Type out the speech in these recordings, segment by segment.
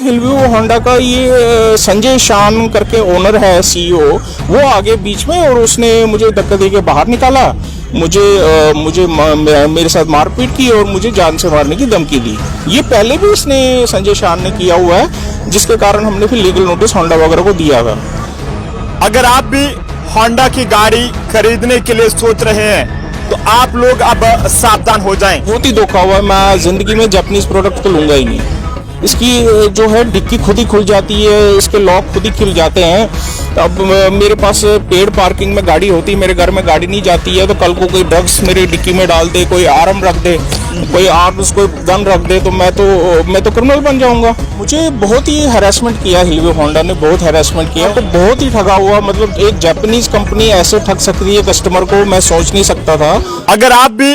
Hillview Honda का ये संजय शान करके ओनर है, सीईओ, वो आगे बीच में, और उसने मुझे धक्का दे के बाहर निकाला, मेरे साथ मारपीट की और मुझे जान से मारने की धमकी दी। ये पहले भी इसने संजय शान ने किया हुआ है, जिसके कारण हमने फिर लीगल नोटिस होंडा वगैरह को दिया था। अगर आप भी होंडा की गाड़ी खरीदने के लिए सोच रहे हैं तो आप लोग अब सावधान हो जाएं। बहुत ही धोखा हुआ है, मैं जिंदगी में जापानीज प्रोडक्ट तो लूंगा ही नहीं। इसकी जो है डिक्की खुद ही खुल जाती है, इसके लॉक खुद ही खुल जाते हैं। अब मेरे पास पेड पार्किंग में गाड़ी होती है, मेरे घर में गाड़ी नहीं जाती है, तो कल को कोई ड्रग्स मेरी डिक्की में डाल दे, कोई आर्म रख दे, कोई आर्म्स कोई गन रख दे, तो मैं तो क्रिमिनल बन जाऊंगा। मुझे बहुत ही हैरेसमेंट किया हिलव्यू होंडा ने, बहुत हैरेसमेंट किया, तो बहुत ही ठगा हुआ। मतलब एक जापानीज कंपनी ऐसे ठग सकती है कस्टमर को, मैं सोच नहीं सकता था। अगर आप भी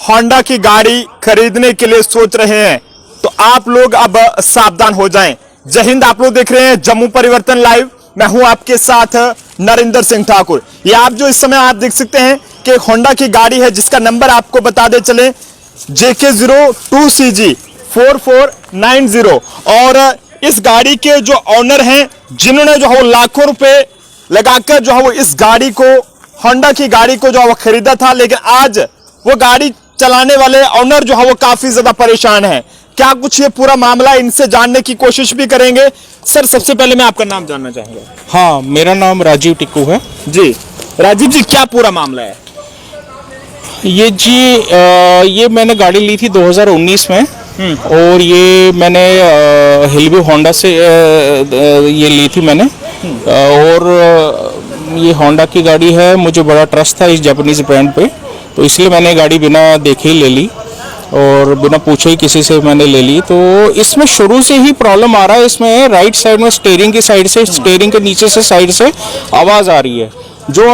होंडा की गाड़ी खरीदने के लिए सोच रहे हैं तो आप लोग अब सावधान हो जाएं। जय हिंद। आप लोग देख रहे हैं जम्मू परिवर्तन लाइव, मैं हूं आपके साथ नरेंद्र सिंह ठाकुर। ये आप जो इस समय आप देख सकते हैं कि होंडा की गाड़ी है, जिसका नंबर आपको बता दे चले, JK02CG 4490। और इस गाड़ी के जो ऑनर हैं, जिन्होंने जो है वो लाखों रुपए लगाकर जो है वो इस गाड़ी को, होंडा की गाड़ी को जो है वो खरीदा था, लेकिन आज वो गाड़ी चलाने वाले ऑनर जो है वो काफी ज्यादा परेशान है। क्या कुछ ये पूरा मामला, इनसे जानने की कोशिश भी करेंगे। सर, सबसे पहले मैं आपका नाम जानना चाहूंगा। हाँ, मेरा नाम राजीव टिक्कू है जी। राजीव जी, क्या पूरा मामला है? ये मैंने गाड़ी ली थी 2019 में, और ये मैंने हिलव्यू होंडा से ये ली थी मैंने। और ये होंडा की गाड़ी है, मुझे बड़ा ट्रस्ट था इस जापानीज ब्रांड पे, तो इसलिए मैंने गाड़ी बिना देखे ही ले ली और बिना पूछे ही किसी से मैंने ले ली। तो इसमें शुरू से ही प्रॉब्लम आ रहा है। इसमें राइट साइड में स्टीयरिंग की साइड से, स्टीयरिंग के नीचे से साइड से आवाज़ आ रही है, जो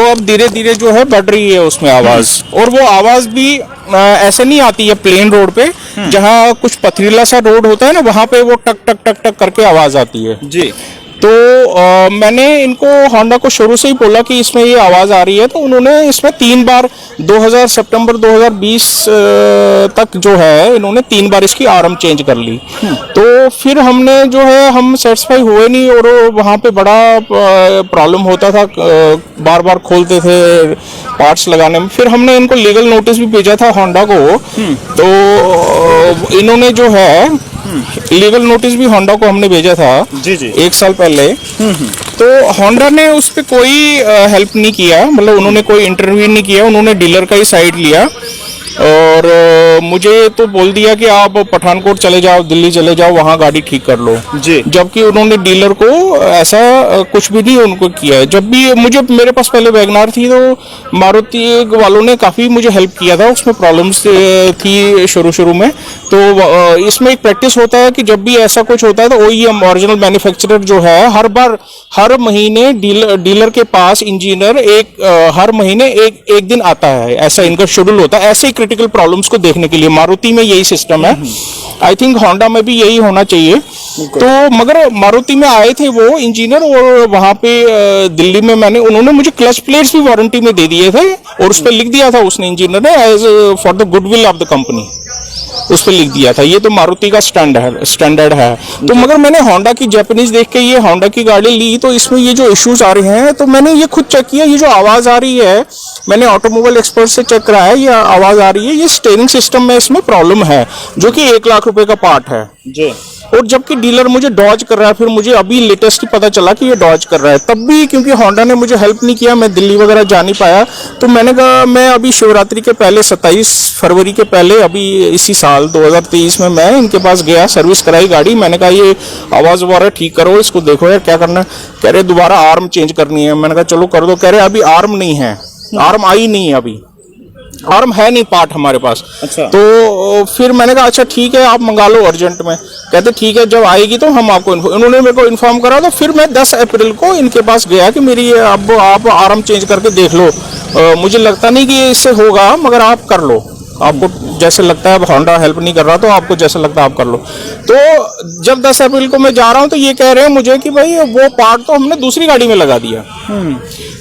अब धीरे धीरे जो है बढ़ रही है उसमें आवाज़। और वो आवाज़ भी ऐसे नहीं आती है प्लेन रोड पे, जहाँ कुछ पथरीला सा रोड होता है ना, वहाँ पे वो टक टक टक टक करके आवाज़ आती है जी। तो मैंने इनको होंडा को शुरू से ही बोला कि इसमें ये आवाज़ आ रही है, तो उन्होंने इसमें 3 बार सितंबर 2020 तक जो है इन्होंने 3 बार इसकी आर्म चेंज कर ली। तो फिर हमने जो है हम सेटिस्फाई हुए नहीं, और वहाँ पे बड़ा प्रॉब्लम होता था, बार बार खोलते थे पार्ट्स लगाने में। फिर हमने इनको लीगल नोटिस भी भेजा था होंडा को, तो इन्होंने जो है लीगल नोटिस भी होंडा को हमने भेजा था जी जी 1 साल पहले। तो होंडा ने उस पर कोई हेल्प नहीं किया, मतलब उन्होंने कोई इंटरव्यू नहीं किया, उन्होंने डीलर का ही साइड लिया और मुझे तो बोल दिया कि आप पठानकोट चले जाओ, दिल्ली चले जाओ, वहाँ गाड़ी ठीक कर लो जी। जबकि उन्होंने डीलर को ऐसा कुछ भी नहीं उनको किया है। जब भी मेरे पास पहले वैगनार थी, तो मारुति वालों ने काफ़ी मुझे हेल्प किया था, उसमें प्रॉब्लम्स थी शुरू में। तो इसमें एक प्रैक्टिस होता है कि जब भी ऐसा कुछ होता है तो OEM ओरिजिनल मैन्युफैक्चरर जो है हर महीने डीलर के पास इंजीनियर हर महीने एक दिन आता है, ऐसा इनका शेड्यूल होता है, ऐसे ही क्रिटिकल प्रॉब्लम्स को देखने के लिए। मारुति में यही सिस्टम है, आई थिंक होंडा में भी यही होना चाहिए। तो मगर मारुति में आए थे वो इंजीनियर, और वहां पे दिल्ली में उन्होंने मुझे क्लच प्लेट्स भी वारंटी में दे दिए थे, और उस पर लिख दिया था उसने, इंजीनियर ने, as for the goodwill of the company, उस पर लिख दिया था। ये तो मारुति का स्टैंडर्ड है। तो मगर मैंने होंडा की जापानीज देख के ये होंडा की गाड़ी ली, तो इसमें ये जो इश्यूज आ रहे हैं, तो मैंने ये खुद चेक किया। ये जो आवाज़ आ रही है, मैंने ऑटोमोबाइल एक्सपर्ट से चेक कराया, ये आवाज़ आ रही है, ये स्टीयरिंग सिस्टम में इसमें प्रॉब्लम है, जो कि 1 लाख रुपए का पार्ट है जी। और जबकि डीलर मुझे डॉज कर रहा है, फिर मुझे अभी लेटेस्ट ही पता चला कि ये डॉज कर रहा है। तब भी क्योंकि होंडा ने मुझे हेल्प नहीं किया, मैं दिल्ली वगैरह जा नहीं पाया, तो मैंने कहा मैं अभी शिवरात्रि के पहले 27 फरवरी के पहले, अभी इसी साल 2023 में मैं इनके पास गया, सर्विस कराई गाड़ी। मैंने कहा ये आवाज़ वगैरह ठीक करो, इसको देखो यार क्या करना है। कह रहे दोबारा आर्म चेंज करनी है। मैंने कहा चलो कर दो। कह रहे अभी आर्म नहीं है, आर्म आई नहीं है, अभी आर्म है नहीं पार्ट हमारे पास। अच्छा। तो फिर मैंने कहा अच्छा ठीक है, आप मंगा लो अर्जेंट में। कहते ठीक है, जब आएगी तो हम आपको उन्होंने मेरे को इन्फॉर्म करा। तो फिर मैं 10 अप्रैल को इनके पास गया कि मेरी अब आप आर्म चेंज करके देख लो, मुझे लगता नहीं कि इससे होगा, मगर आप कर लो, आपको जैसे लगता है। अब होंडा हेल्प नहीं कर रहा, तो आपको जैसे लगता है आप कर लो। तो जब 10 अप्रैल को मैं जा रहा हूँ, तो ये कह रहे हैं मुझे कि भाई वो पार्ट तो हमने दूसरी गाड़ी में लगा दिया।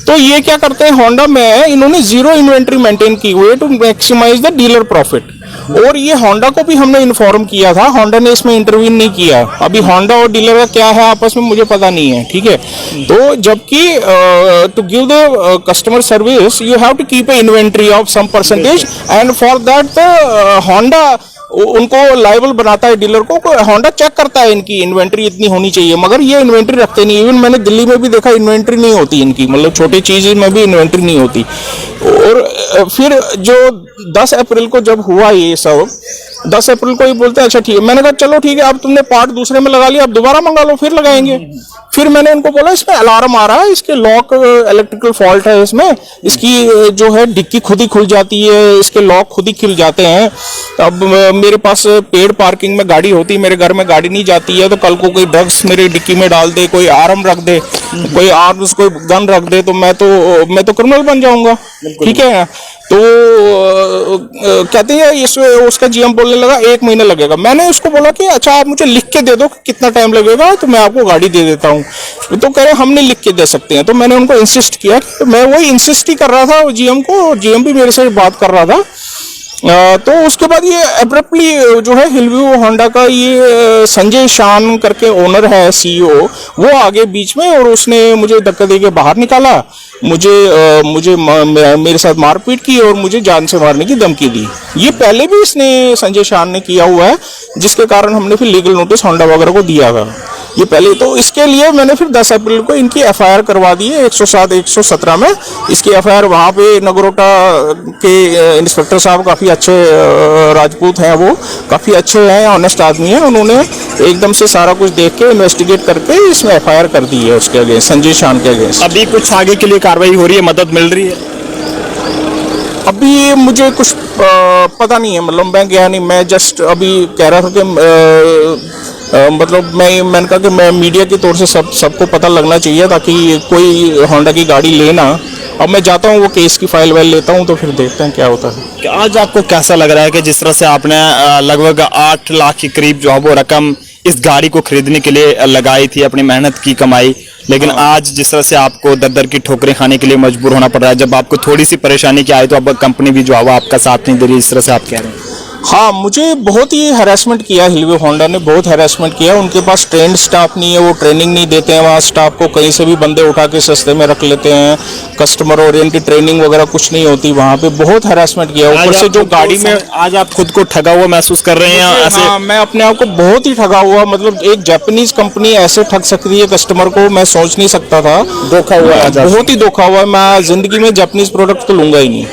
तो ये क्या करते हैं होंडा में, इन्होंने जीरो इन्वेंट्री मेंटेन की हुई है to maximize the dealer profit. और ये होंडा को भी हमने इन्फॉर्म किया था, होंडा ने इसमें इंटरवीन नहीं किया। अभी होंडा और डीलर का क्या है आपस में मुझे पता नहीं है, ठीक है। तो जबकि to give the customer service you have to keep a inventory of some percentage, and for that Honda उनको लाइबल बनाता है डीलर को। होंडा चेक करता है इनकी इन्वेंट्री इतनी होनी चाहिए, मगर ये इन्वेंट्री रखते नहीं। इवन मैंने दिल्ली में भी देखा इन्वेंट्री नहीं होती इनकी, मतलब छोटी चीज में भी इन्वेंट्री नहीं होती। और फिर जो 10 अप्रैल को जब हुआ ये सब, 10 अप्रैल को ही बोलते हैं अच्छा ठीक है। मैंने कहा चलो ठीक है, अब तुमने पार्ट दूसरे में लगा लिया, अब दोबारा मंगा लो, फिर लगाएंगे। फिर मैंने उनको बोला इसमें अलार्म आ रहा है, इसके लॉक इलेक्ट्रिकल फॉल्ट है इसमें, इसकी जो है डिक्की खुद ही खुल जाती है, इसके लॉक खुद ही खुल जाते हैं। अब मेरे पास पेड पार्किंग में गाड़ी होती, मेरे घर में गाड़ी नहीं जाती है, तो कल को कोई ड्रग्स मेरी डिक्की में डाल दे, कोई आर्म रख दे, कोई आर्म्स कोई गन रख दे, तो मैं तो क्रिमिनल बन जाऊंगा, ठीक है। तो कहते हैं इसमें, उसका जीएम बोलने लगा 1 महीना लगेगा। मैंने उसको बोला कि अच्छा आप मुझे लिख के दे दो कि कितना टाइम लगेगा, तो मैं आपको गाड़ी दे देता हूँ। तो कह रहे हम नहीं लिख के दे सकते हैं। तो मैंने उनको इंसिस्ट किया, कि मैं वही इंसिस्ट ही कर रहा था जीएम को, जीएम भी मेरे से बात कर रहा था। तो उसके बाद ये एब्रप्टली जो है हिलव्यू होंडा का ये संजय शान करके ओनर है, सीईओ, वो आगे बीच में, और उसने मुझे धक्का दे के बाहर निकाला, मुझे मेरे साथ मारपीट की और मुझे जान से मारने की धमकी दी। ये पहले भी इसने संजय शान ने किया हुआ है, जिसके कारण हमने फिर लीगल नोटिस होंडा वगैरह को दिया था ये पहले। तो इसके लिए मैंने फिर 10 अप्रैल को इनकी एफआईआर करवा दी है 107 117 में। इसकी एफआईआर वहाँ पे नगरोटा के इंस्पेक्टर साहब काफ़ी अच्छे राजपूत हैं, वो काफ़ी अच्छे हैं, ऑनेस्ट आदमी हैं। उन्होंने एकदम से सारा कुछ देख के इन्वेस्टिगेट करके इसमें एफआईआर कर दी है उसके अगेंस्ट, संजय शान के अगेंस्ट। अभी कुछ आगे के लिए कार्रवाई हो रही है, मदद मिल रही है? अभी मुझे कुछ पता नहीं है, मतलब मैं गया नहीं, मैं जस्ट अभी कह रहा था कि मतलब मैंने कहा कि मैं मीडिया के तौर से सबको पता लगना चाहिए, ताकि कोई होंडा की गाड़ी लेना। अब मैं जाता हूँ, वो केस की फाइल वाइल लेता हूँ, तो फिर देखते हैं क्या होता है। आज आपको कैसा लग रहा है कि जिस तरह से आपने लगभग 8 लाख के करीब जो है वो रकम इस गाड़ी को खरीदने के लिए लगाई थी, अपनी मेहनत की कमाई, लेकिन आज जिस तरह से आपको दर की ठोकरें खाने के लिए मजबूर होना पड़ रहा है, जब आपको थोड़ी सी परेशानी की आई तो अब कंपनी भी जो है वो आपका साथ नहीं दे रही, इस तरह से आप कह रहे हैं? हाँ, मुझे बहुत ही हैरेसमेंट किया, हिलवे होंडा ने बहुत हैरेसमेंट किया। उनके पास ट्रेंड स्टाफ नहीं है, वो ट्रेनिंग नहीं देते हैं वहाँ स्टाफ को, कहीं से भी बंदे उठा के सस्ते में रख लेते हैं। कस्टमर ओरिएंटेड ट्रेनिंग वगैरह कुछ नहीं होती वहाँ पे, बहुत हैरेसमेंट किया। ऊपर से जो गाड़ी में आज आप खुद को ठगा हुआ महसूस कर रहे हैं ऐसे? हाँ, मैं अपने आप को बहुत ही ठगा हुआ, मतलब एक जापानीज कंपनी ऐसे ठग सकती है कस्टमर को, मैं सोच नहीं सकता था। धोखा हुआ, बहुत ही धोखा हुआ। मैं जिंदगी में जापानीज प्रोडक्ट तो लूंगा ही नहीं।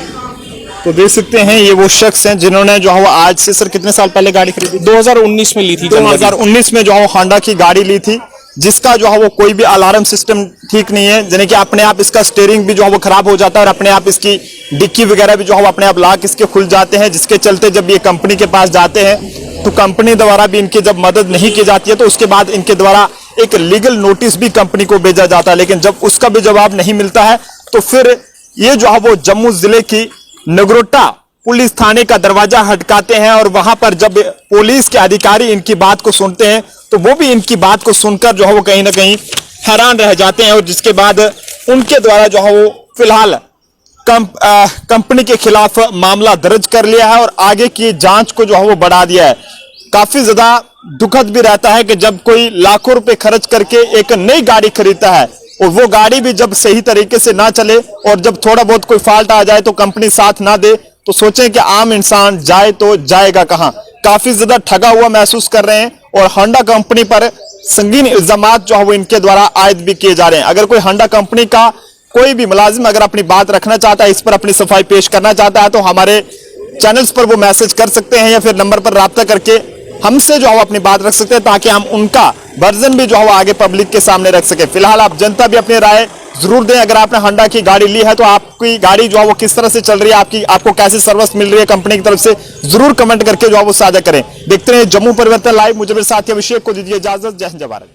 तो देख सकते हैं ये वो शख्स हैं जिन्होंने जो है वो आज से सर कितने साल पहले गाड़ी खरीदी? 2019 में ली थी। 2019 में जो है होंडा की गाड़ी ली थी, जिसका जो है वो कोई भी अलार्म सिस्टम ठीक नहीं है, यानी कि अपने आप इसका स्टीयरिंग भी जो है वो खराब हो जाता है और अपने आप इसकी डिक्की वगैरह भी जो है वो अपने आप लॉक इसके खुल जाते हैं, जिसके चलते जब ये कंपनी के पास जाते हैं तो कंपनी द्वारा भी इनकी जब मदद नहीं की जाती है तो उसके बाद इनके द्वारा एक लीगल नोटिस भी कंपनी को भेजा जाता है, लेकिन जब उसका भी जवाब नहीं मिलता है तो फिर ये जो है वो जम्मू जिले की नगरोटा पुलिस थाने का दरवाजा हटकाते हैं और वहां पर जब पुलिस के अधिकारी इनकी बात को सुनते हैं तो वो भी इनकी बात को सुनकर जो है वो कहीं ना कहीं हैरान रह जाते हैं, और जिसके बाद उनके द्वारा जो है वो फिलहाल कंपनी के खिलाफ मामला दर्ज कर लिया है और आगे की जांच को जो है वो बढ़ा दिया है। काफी ज्यादा दुखद भी रहता है कि जब कोई लाखों रुपए खर्च करके एक नई गाड़ी खरीदता है और वो गाड़ी भी जब सही तरीके से ना चले और जब थोड़ा बहुत कोई फॉल्ट आ जाए तो कंपनी साथ ना दे, तो सोचें कि आम इंसान जाए तो जाएगा कहां। काफी ज्यादा ठगा हुआ महसूस कर रहे हैं और होंडा कंपनी पर संगीन इल्जामात जो है वो इनके द्वारा आयद भी किए जा रहे हैं। अगर कोई होंडा कंपनी का कोई भी मुलाजिम अगर अपनी बात रखना चाहता है, इस पर अपनी सफाई पेश करना चाहता है, तो हमारे चैनल्स पर वो मैसेज कर सकते हैं या फिर नंबर पर राब्ता करके हमसे जो है अपनी बात रख सकते हैं, ताकि हम उनका वर्जन भी जो है आगे पब्लिक के सामने रख सके। फिलहाल आप जनता भी अपनी राय जरूर दें। अगर आपने होंडा की गाड़ी ली है तो आपकी गाड़ी जो है वो किस तरह से चल रही है, आपको कैसी सर्विस मिल रही है कंपनी की तरफ से, जरूर कमेंट करके जो है वो साझा करें। देखते हैं जम्मू परिवर्तन लाइव। मुझे मेरे साथी अभिषेक को दीजिए इजाजत। जय हिंद जय भारत।